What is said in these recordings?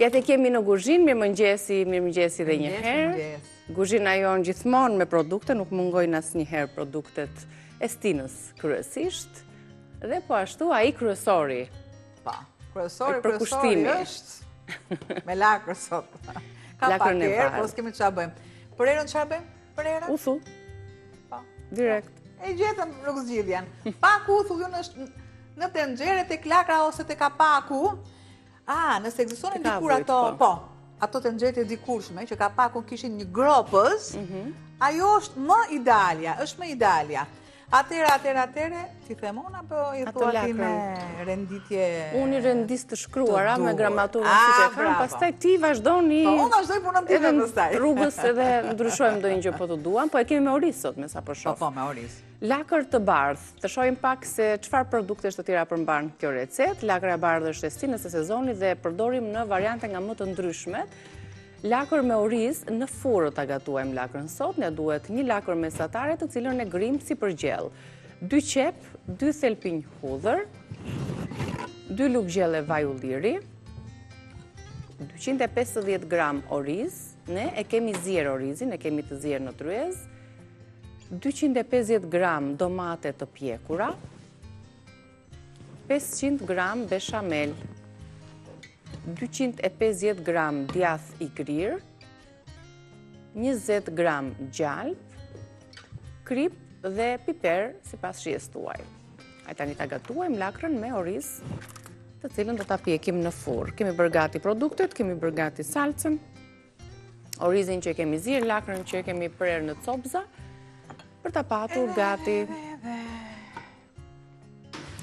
Jetë kemi në guzhinë, mirëmëngjesi dhe një herë. Guzhina jonë gjithmonë me produkte, nuk mungojnë asnjëherë produktet e Stinës kryesisht, dhe po ashtu ai kryesori. Pa, kryesori është me lakrë sot. Ka pak herë, po s'kemi çfarë bëjmë. Për erën çfarë bëjmë? Për erën? Uthull. Pa. Direkt. E gjetëm rrugëzgjidhjen. Pak uthull është në tenxhere tek lakra ose tek kapaku. Nëse ekzistonin dikur ato tenxhere të dikurshme që kapaku kishin një gropës, ajo është më idealja. Atëre, ti themon apo i thua ti me renditje? Unë i rendis të shkruara me gramaturën siç e kam, pastaj ti vazhdoni. Po, unë vazhdoj punën time pastaj. Rrugës edhe ndryshojmë ndonjë gjë po të duam, po e kemi me oriz sot me sapo shoh. Po, me oriz. Lakër të bardhë, të shohim pak se çfarë produktesh të tjera përmban kjo recetë. Lakra e bardhë është e Stinës së sezonit dhe përdorim në variante nga më të ndryshmet. Lakër me oriz, në furrë ta gatuajmë lakrën sot, ne duhet një lakër mesatare të cilën e grim si përgjell. 2 qep, 2 thelpinj hudhër, 2 lugë gjelle vaj ulliri, 250 gram oriz, ne e kemi zier orizin, e kemi të zier në tryez, 250 gram domate të pjekura, 500 gram beshamel, 250 gram djath i grirë, 20 gram gjalp, krip dhe piper sipas shijes tuaj. Tani ta gatuajmë lakrën me oriz, të cilën do ta pjekim në furrë. Kemi bërë gati produktet, kemi bërë gati salcën, orizin që kemi zier, lakrën që kemi prerë në copza, për ta patur gati.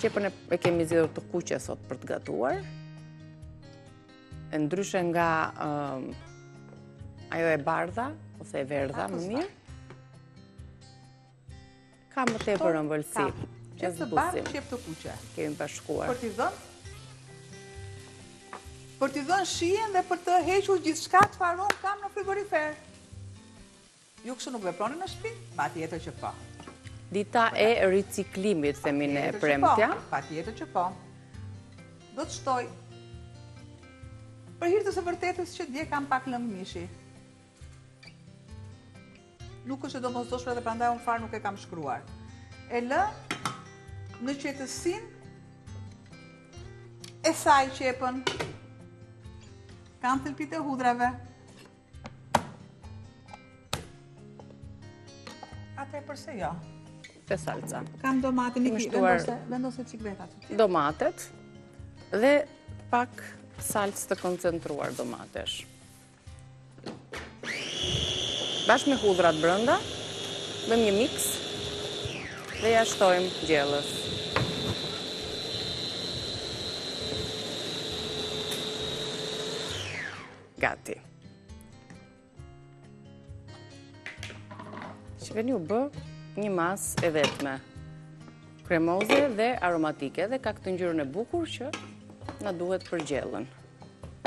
Qepën e kemi zgjedhur të kuqe sot për të gatuar. Ndryshe nga ajo e bardha ose e verdha, më mirë. Ka më tepër ëmbëlsi. Qep të bardhë, qep të kuqe. Kemi bashkuar. Për t'i dhënë shijen dhe për të hequr gjithçka çfarë kam në frigorifer. Ju kështu nuk veproni në shtëpi? Patjetër që po. Dita e riciklimit, themin e premtja. Patjetër që po. Do të shtoj. Për hir të së vërtetës që dje kam pak lëng mishi. Nuk është e domosdoshme dhe prandaj unë fare nuk e kam shkruar. E lë në qetësinë e saj qepën. Kam thelpit e hudrave. Përse jo? Te salca. Kam domatin, vendose çik vetat. Domatet dhe pak salcë të koncentruar domatesh. Bashkë me hudhrat brenda, bëjmë një mix dhe ja shtojmë gjellës. Gati. Shikoni u bë një masë e vetme, kremoze dhe aromatike, dhe ka këtë ngjyrën e bukur që na duhet për gjellën.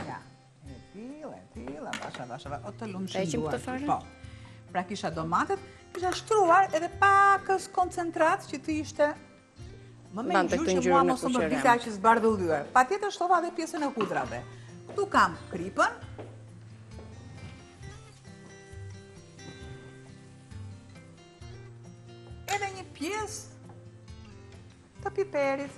Ja, e tilla, basha, o të lumshin duar. E qim këtë fare? Po. Pra kisha domatet, kisha shtruar edhe pakës koncentrat që të ishte më me ngjyrë që mua mos më bita që zbardhëllyer. Patjetër shtova edhe pjesën e hudrave. Këtu kam kripën. Edhe një pjesë të piperit.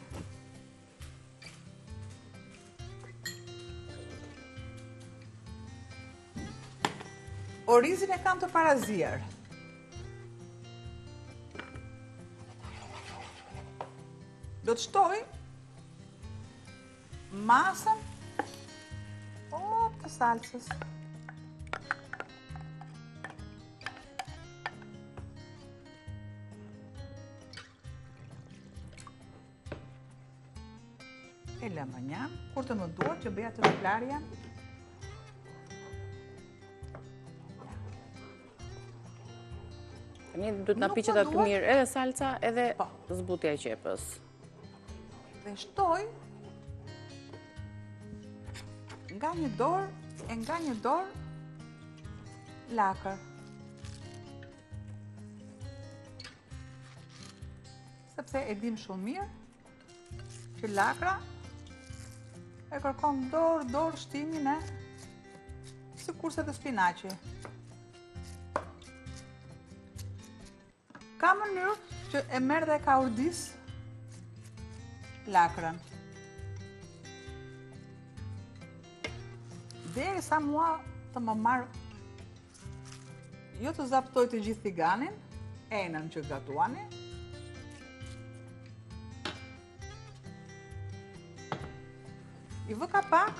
Orizin e kam të parazier. Do të shtoj masën të salsës. E lëmë njëm, kur të më duhet që bëja të shplarja. Tani duhet na piqet aty mirë edhe salca edhe zbutja e qepës. Dhe shtoj nga një dorë lakër. Sepse e dim shumë mirë që lakra e kërkon dorë shtimin e sikurse dhe spinaqi. Ka mënyrë që e merr dhe ka urdis lakrën. Derisa mua të më marr, jo të zaptoj të gjithë tiganin, enën që gatuani. I vë ka pak,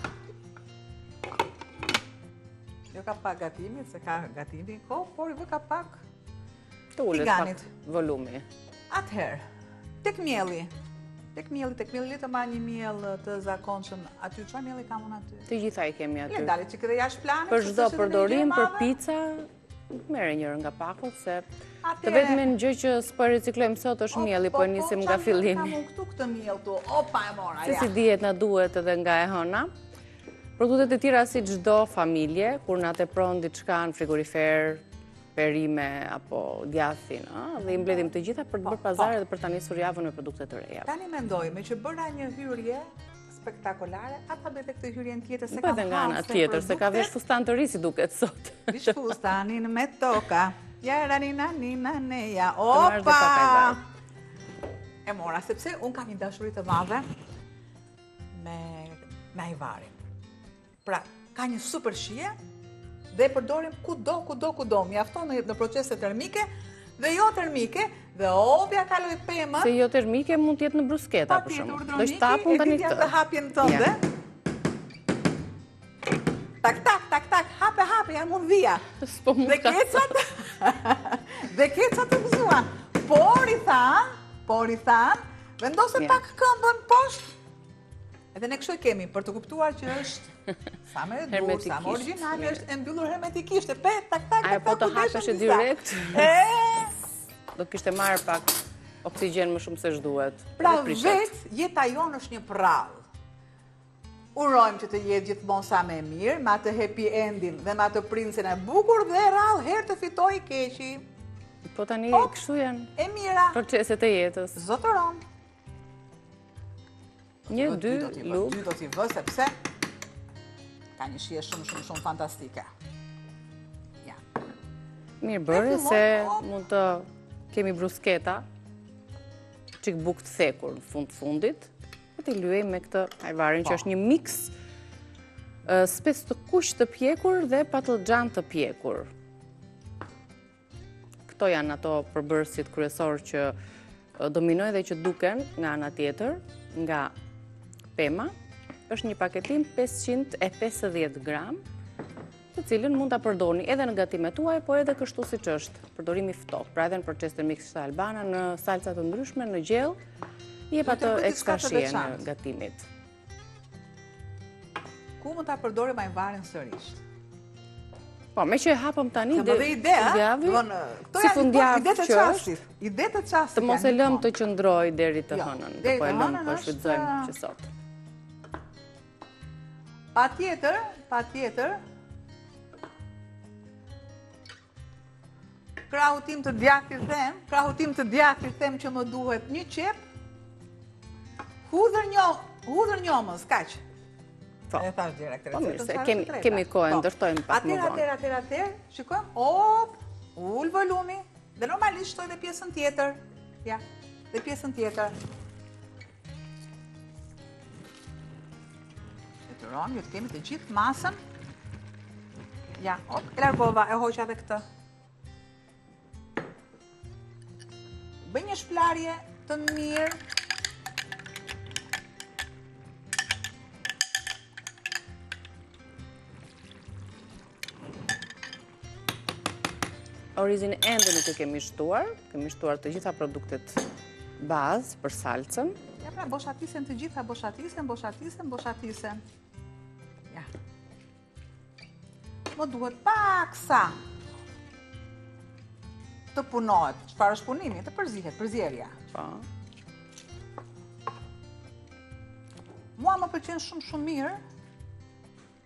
jo ka pak gatimit, se ka gatimi ko, por i vë ka pak të ullet pak volumi. Atëherë, tek mielli të marrë një miell të zakonshëm, aty çfarë mielli kam unë aty? Të gjitha i kemi aty. Le dali që këtë jashtë planit. Për çdo përdorim, për pica, merre njërë nga pakut, se të vetmin gjë që s'po e riciklojmë sot është mielli, po e nisim nga fillimi. Kam unë këtu këtë miell tu, opa e mora, ja. Se si dihet na duhet edhe nga e hëna. Produktet e tjera si çdo familje, kur na tepron diçka në frigorifer, perime apo djathin, dhe i mbledhim të gjitha për të bërë pazare dhe për ta nisur javën me produkte të reja. Tani mendoj, me që bëra një hyrje spektakolare, ata bëjtë këtë hyrjen tjetër se ka nga ana tjetër, se ka vesh fustan të ri si duket sot. Vish fustanin me toka, ja ranina nina neja, opa! E mora, sepse unë kam një dashuri të madhe me ajvarin. Pra, ka një super shije, dhe e përdorim kudo, mjafton në procese termike dhe jo termike, dhe obja kaloj pëmë. Se jo termike mund t'jetë në brusketa, për shumë. Do shtapun të një të. Të hapjen tënde. Tak, hape, janë mund dhia. Dhe kecat të gëzuan. Por i than, vendose pak këmbën poshtë. Edhe ne kështu e kemi, për të kuptuar që është sa me dur, sa me originali, është e mbyllur hermetikisht, e tak, ajo po të hapeshe direkt, do kishte marrë pak oksigen më shumë se shduhet. Pra vetë, jeta jonë është një prallë. Urojmë që të jetë gjithmonë sa me mirë, me atë happy ending dhe me atë princin e bukur dhe rrallë herë të fitoj keqi. Po tani kështu janë proceset e jetës. Zotëron. 1, 2 luk. 2 do t'i vë, sepse ka një shije shumë fantastike. Ja. Mirë bërë, se mund të kemi brusketa, qik buk të thekur në fundit, e t'i lyej me këtë ajvarin që është një mix spec të kuq të pjekur dhe patlıxhan të pjekur. Këto janë ato përbërësit kryesor që dominojnë dhe që duken nga ana tjetër, nga pema, është një paketim 550 gram, të cilën mund ta përdorni edhe në gatimet tuaja, po edhe kështu siç është, përdorimi ftohtë, pra edhe në proces të mix të albana, në salca të ndryshme, në gjell, i jep atë ekstra shije në gatimit. Ku mund ta përdorim ajvarin sërish? Po, me që e hapëm tani, si fundjavë që është, ide të çastit. Të mos e lëm të qëndroj deri të hënën, po e lëm po shfrytëzojmë që sot. Patjetër, krahu tim të djathtit them që më duhet një qep, hudhër njomës, kaq. E thash direkt. Po mirë, se kemi kohë, ndërtojmë pak më vonë. Atëherë, shikojmë, ull volumi, dhe normalisht shtoj dhe pjesën tjetër. Ja, dhe pjesën tjetër. Detyron, ju të kemi të gjithë masën. Ja, e largova, e hoqa dhe këtë. Bëj një shplarje të mirë. Orizin ende nuk e kemi shtuar të gjitha produktet bazë për salcën. Ja pra, boshatisen të gjitha, boshatisen. Ja. Më duhet pak sa të punohet, çfarë është punimi, të përzihet, përzierja. Po. Mua më pëlqen shumë mirë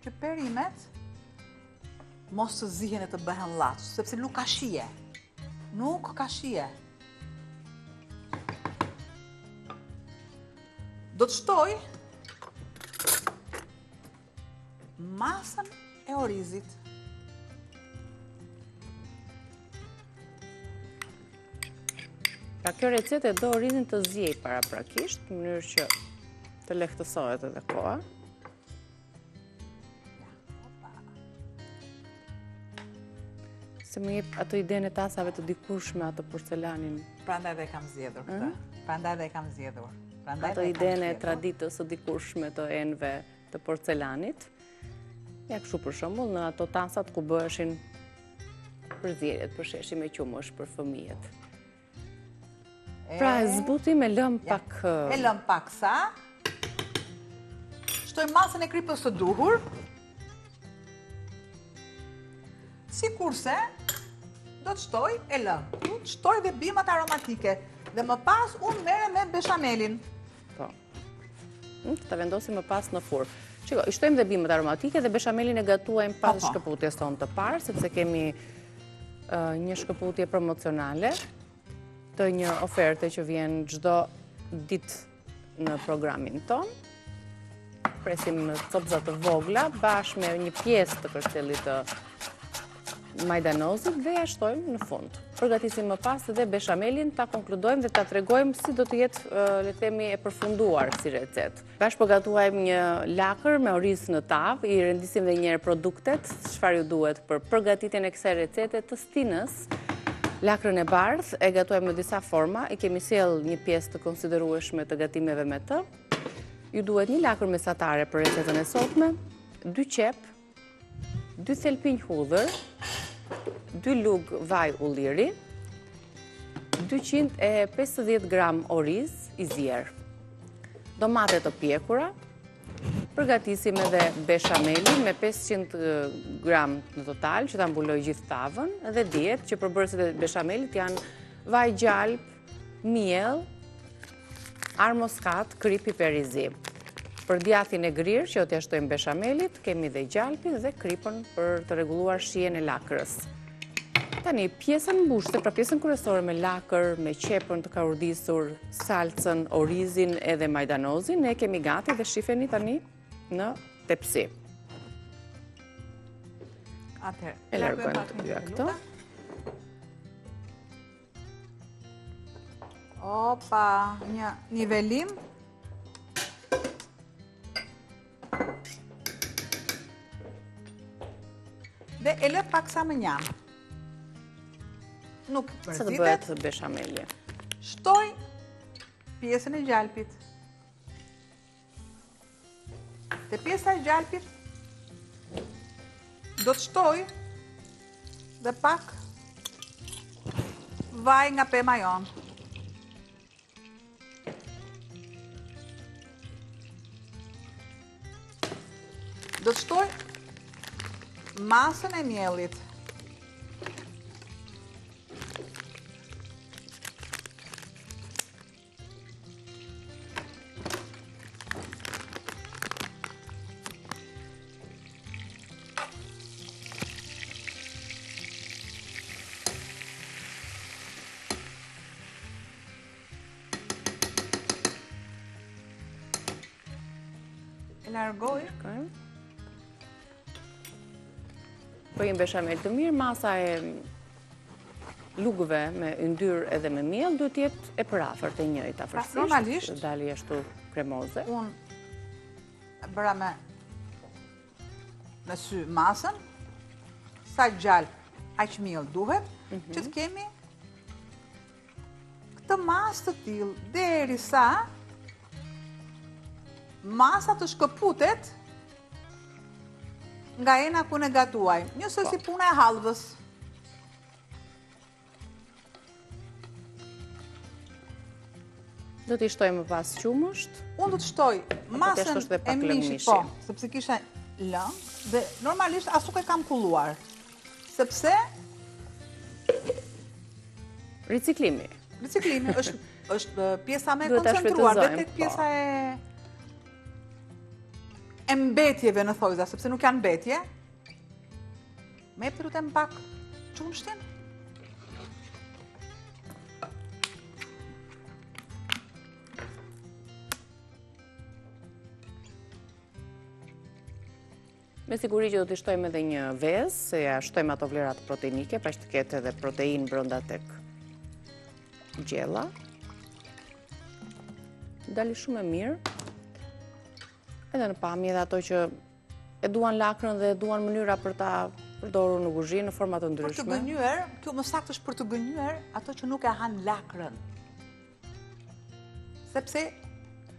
që perimet mos të zihen e të bëhen llaç, sepse nuk ka shije. Nuk ka shije. Do të shtoj masën e orizit. Pra kjo recetë e do orizin të zjej paraprakisht, në mënyrë që të lehtësohet edhe koha. Se më jep ato idenë e tasave të dikurshme ato porcelanin. Prandaj dhe kam zgjedhur këtë. Prandaj dhe kam zgjedhur. Ato idenë e traditës së dikurshme të enëve të porcelanit. Ja kështu për shembull në ato tasat ku bëheshin përzierjet, për sheshi me qumësh për fëmijët. Pra e zbutim e lëm pak... E lëm pak sa. Shtoj masën e kripës së duhur. Sikurse do të shtoj e lëm. Do të shtoj dhe bimat aromatike. Dhe më pas unë merrem me beshamelin. Po. Ta vendosim më pas në furrë. Shiko, i shtojmë dhe bimet aromatike dhe beshamelin e gatuajmë pas shkëputjes tonë të parë, sepse kemi një shkëputje promocionale të një oferte që vjen çdo ditë në programin tonë. Presim copëza të vogla bashkë me një pjesë të kërcellit të majdanozit dhe ja shtojmë në fund. Përgatisim më pas edhe beshamelin, ta konkludojmë dhe ta tregojmë si do të jetë, le të themi, e përfunduar si recetë. Bashkë përgatuajmë një lakër me oriz në tavë, i rendisim dhe njëherë produktet, çfarë ju duhet për përgatitjen e kësaj recete të stinës. Lakrën e bardhë e gatuajmë në disa forma, i kemi sjell një pjesë të konsiderueshme të gatimeve me të. Ju duhet një lakër mesatare për recetën e sotme, 2 qep, 2 thelpinj hudhër, 2 lug vaj ulliri, 250 gram oriz i zier, domate të pjekura, përgatisim edhe beshamelin me 500 gram në total, që ta mbuloj gjithë tavën, dhe dihet që përbërësit e beshamelit janë vaj gjalp, miell, armoskat, krip, piper i zi. Për djathin e grirë që t'ja shtojmë beshamelit, kemi dhe gjalpin dhe kripën për të rregulluar shijen e lakrës. Tani, pjesën mbushte, pra pjesën kryesore me lakër, me qepën të kaurdisur, salcën, orizin edhe majdanozin, ne kemi gati dhe shifeni tani në tepsi. Atëherë, e largojmë të dyja këto. Opa, një nivelim. Dhe e lë pak sa më njam. Nuk përzitet. Sa të bëhet beshameli? Shtoj pjesën e gjalpit. Te pjesa e gjalpit do të shtoj dhe pak vaj nga pema jonë. Do të shtoj masën e miellit. E largoj. Për një beshamel të mirë, masa e lugëve me yndyrë edhe me miell duhet jetë e përafërt e njëjta afërsisht. Normalisht. Dali ashtu kremoze. Unë bëra me sy masën, sa gjalp, aq miell duhet, që të kemi këtë masë të tillë derisa masa të shkëputet nga ena ku ne gatuaj. Njësoj si puna e hallvës. Do t'i shtoj më pas qumësht. Unë do të shtoj masën e mishit, po, sepse kisha lëng dhe normalisht as nuk e kam kulluar. Sepse Riciklimi është pjesa me koncentruar dhe tek pjesa e mbetjeve në thojza, sepse nuk janë mbetje. Me të lutem pak qumshtin. Me siguri që do t'i shtojmë edhe një vezë, se ja shtojmë ato vlerat proteinike, pa që të ketë edhe protein brënda tek gjella. Dali shumë e mirë. Edhe në pamje edhe ato që e duan lakrën dhe e duan mënyra për ta përdorur në kuzhinë në forma të ndryshme. Për të gënyer, kjo më saktë është për të gënyer ato që nuk e han lakrën. Sepse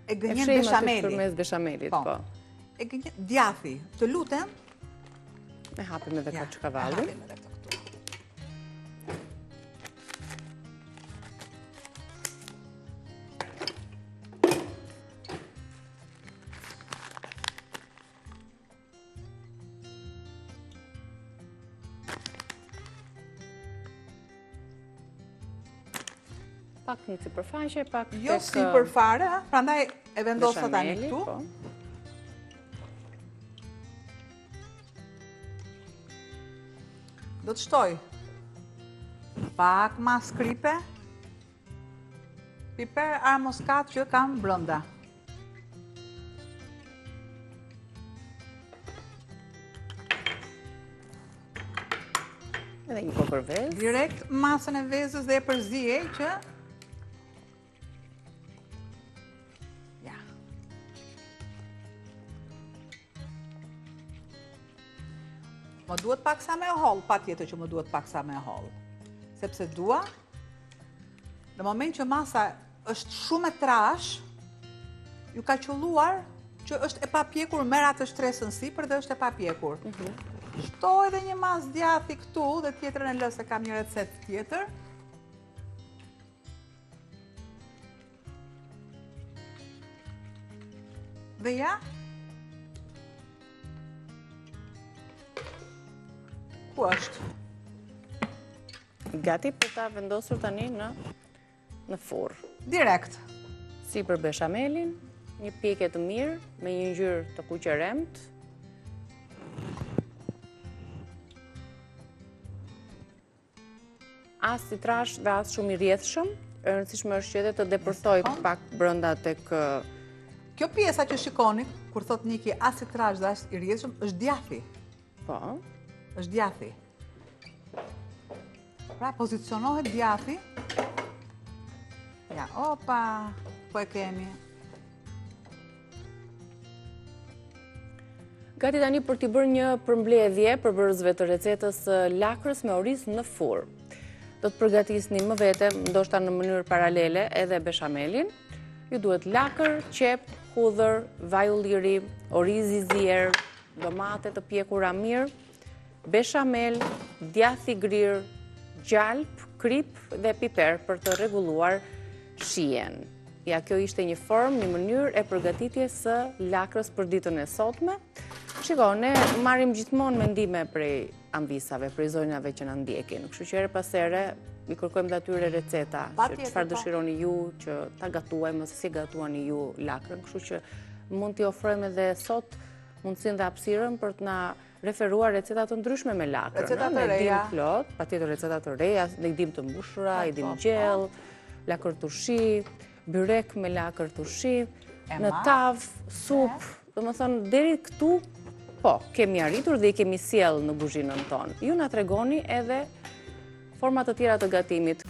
e gënjen beshameli. Përmes beshamelit, po. E gënjen djathi. Të lutem. E hapim edhe kaçkavallin. Pak një sipërfaqe, pak jo sipër fare, prandaj e vendosa tani këtu. Po. Do të shtoj pak mas kripe, piper armoskat që kam brenda. Edhe një kokër vezë. Direkt masën e vezës dhe e përzije që më duhet pak sa me holl, pa tjetër që më duhet pak sa me holl. Sepse dua, në moment që masa është shumë e trash, ju ka qelluar që është e papjekur, merr atë shtresën sipër dhe është e papjekur. Shtoj edhe një mas djathi këtu dhe tjetrën e lë se kam një recetë tjetër. Dhe ja, ku është? Gati për ta vendosur tani në furr. Direkt. Sipër beshamelin, një pjekje të mirë me një ngjyrë të kuqeremt. As i trash dhe as shumë i rrjedhshëm. E rëndësishme është që edhe të depërtoj pak brenda tek kjo pjesa që shikoni, kur thot Niki as i trash dhe as i rrjedhshëm, është djathi. Po. Është djathi. Pra, pozicionohet djathi. Ja, opa, po e kemi. Gati tani për t'i bërë një përmbledhje për bërësve të recetës lakrës me oriz në furr. Do të përgatisni më vete, ndoshta në mënyrë paralele, edhe beshamelin. Ju duhet lakër, qep, hudhër, vaj ulliri, oriz i zier, domate të pjekura mirë, beshamel, djathi grirë, gjalp, krip dhe piper për të rregulluar shijen. Ja, kjo ishte një formë, një mënyrë e përgatitjes së lakrës për ditën e sotme. Shiko, ne marrim gjithmonë mendime prej anvisave, prej zonjave që na ndjekin. Kështu që ere pas here i kërkojmë dhe atyre receta, që çfarë dëshironi ju që ta gatuajmë, ose si gatuani ju lakrën. Kështu që mund t'i ofrojmë edhe sot mundësinë dhe hapësirën për të na referuar receta të ndryshme me lakrën. Receta të reja. Plot, patjetër receta të reja, ne i dim të mbushura, i dim gjell, lakër turshi, byrek me lakër turshi, në tavë, sup, domethënë deri këtu, po, kemi arritur dhe i kemi sjell në kuzhinën tonë. Ju na tregoni edhe forma të tjera të gatimit.